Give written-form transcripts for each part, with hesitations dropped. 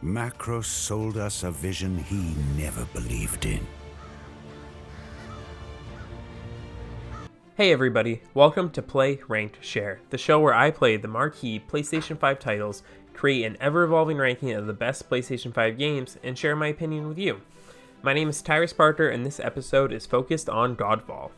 Macros sold us a vision he never believed in. Hey everybody, welcome to Play, Ranked, Share, the show where I play the marquee PlayStation 5 titles, create an ever-evolving ranking of the best PlayStation 5 games, and share my opinion with you. My name is Tyrus Parker, and this episode is focused on Godfall.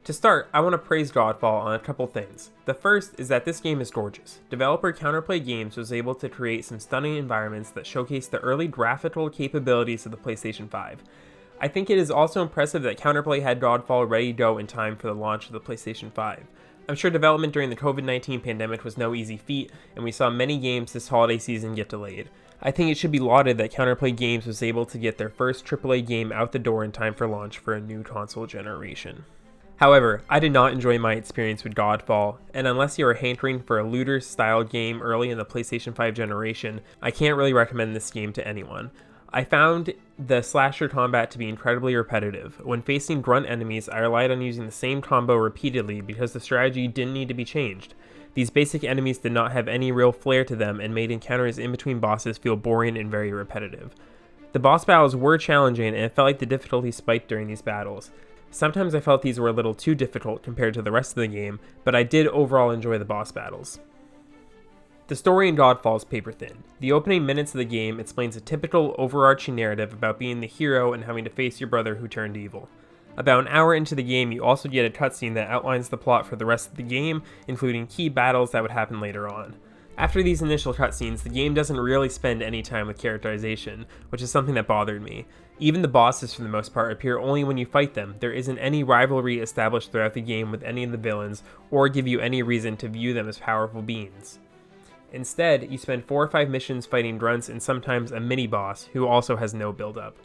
To start, I want to praise Godfall on a couple things. The first is that this game is gorgeous. Developer Counterplay Games was able to create some stunning environments that showcase the early graphical capabilities of the PlayStation 5. I think it is also impressive that Counterplay had Godfall ready to go in time for the launch of the PlayStation 5. I'm sure development during the COVID-19 pandemic was no easy feat, and we saw many games this holiday season get delayed. I think it should be lauded that Counterplay Games was able to get their first AAA game out the door in time for launch for a new console generation. However, I did not enjoy my experience with Godfall, and unless you are hankering for a looter-style game early in the PlayStation 5 generation, I can't really recommend this game to anyone. I found the slasher combat to be incredibly repetitive. When facing grunt enemies, I relied on using the same combo repeatedly because the strategy didn't need to be changed. These basic enemies did not have any real flair to them and made encounters in between bosses feel boring and very repetitive. The boss battles were challenging, and it felt like the difficulty spiked during these battles. Sometimes I felt these were a little too difficult compared to the rest of the game, but I did overall enjoy the boss battles. The story in Godfall is paper thin. The opening minutes of the game explains a typical overarching narrative about being the hero and having to face your brother who turned evil. About an hour into the game, you also get a cutscene that outlines the plot for the rest of the game, including key battles that would happen later on. After these initial cutscenes, the game doesn't really spend any time with characterization, which is something that bothered me. Even the bosses, for the most part, appear only when you fight them. There isn't any rivalry established throughout the game with any of the villains, or give you any reason to view them as powerful beings. Instead, you spend 4 or 5 missions fighting grunts and sometimes a mini-boss, who also has no build-up.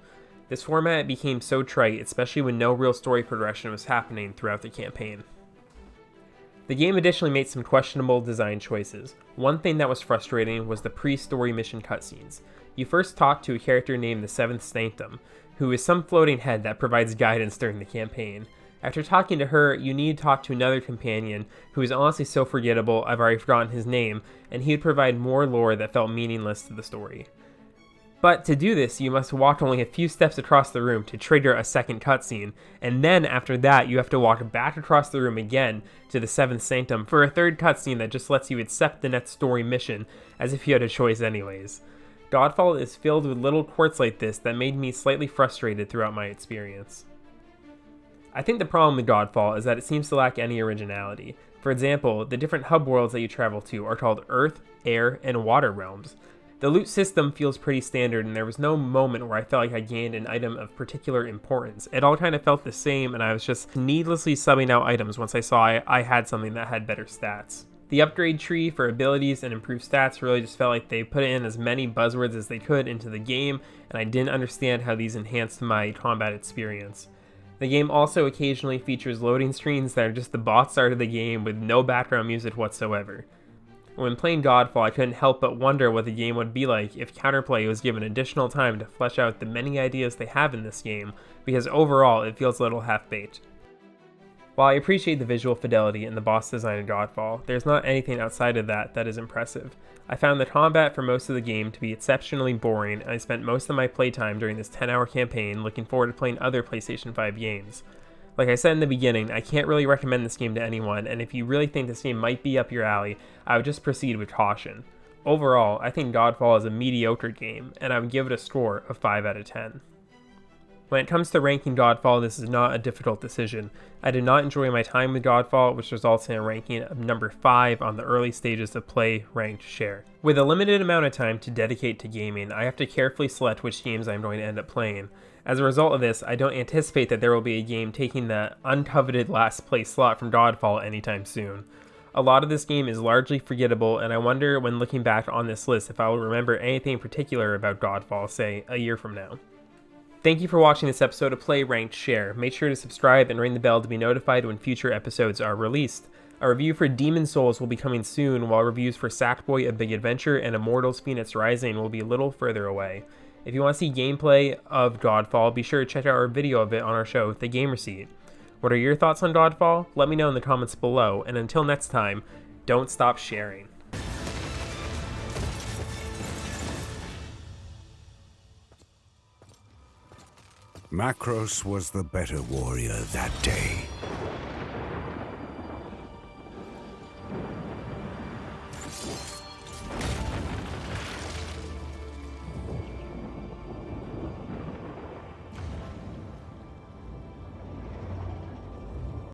This format became so trite, especially when no real story progression was happening throughout the campaign. The game additionally made some questionable design choices. One thing that was frustrating was the pre-story mission cutscenes. You first talk to a character named the Seventh Sanctum, who is some floating head that provides guidance during the campaign. After talking to her, you need to talk to another companion, who is honestly so forgettable I've already forgotten his name, and he would provide more lore that felt meaningless to the story. But to do this, you must walk only a few steps across the room to trigger a second cutscene, and then after that you have to walk back across the room again to the Seventh Sanctum for a third cutscene that just lets you accept the next story mission, as if you had a choice anyways. Godfall is filled with little quirks like this that made me slightly frustrated throughout my experience. I think the problem with Godfall is that it seems to lack any originality. For example, the different hub worlds that you travel to are called Earth, Air, and Water realms. The loot system feels pretty standard, and there was no moment where I felt like I gained an item of particular importance. It all kind of felt the same, and I was just needlessly subbing out items once I saw I had something that had better stats. The upgrade tree for abilities and improved stats really just felt like they put in as many buzzwords as they could into the game, and I didn't understand how these enhanced my combat experience. The game also occasionally features loading screens that are just the boss art of the game with no background music whatsoever. When playing Godfall, I couldn't help but wonder what the game would be like if Counterplay was given additional time to flesh out the many ideas they have in this game, because overall it feels a little half-baked. While I appreciate the visual fidelity and the boss design in Godfall, there's not anything outside of that is impressive. I found the combat for most of the game to be exceptionally boring, and I spent most of my playtime during this 10-hour campaign looking forward to playing other PlayStation 5 games. Like I said in the beginning, I can't really recommend this game to anyone, and if you really think this game might be up your alley, I would just proceed with caution. Overall, I think Godfall is a mediocre game, and I would give it a score of 5 out of 10. When it comes to ranking Godfall, this is not a difficult decision. I did not enjoy my time with Godfall, which results in a ranking of number 5 on the early stages of Play, Ranked, Share. With a limited amount of time to dedicate to gaming, I have to carefully select which games I'm going to end up playing. As a result of this, I don't anticipate that there will be a game taking the uncoveted last place slot from Godfall anytime soon. A lot of this game is largely forgettable, and I wonder when looking back on this list if I will remember anything particular about Godfall, say, a year from now. Thank you for watching this episode of Play, Ranked, Share. Make sure to subscribe and ring the bell to be notified when future episodes are released. A review for Demon's Souls will be coming soon, while reviews for Sackboy: A Big Adventure and Immortals: Phoenix Rising will be a little further away. If you want to see gameplay of Godfall, be sure to check out our video of it on our show, The Game Receipt. What are your thoughts on Godfall? Let me know in the comments below, and until next time, don't stop sharing. Macros was the better warrior that day.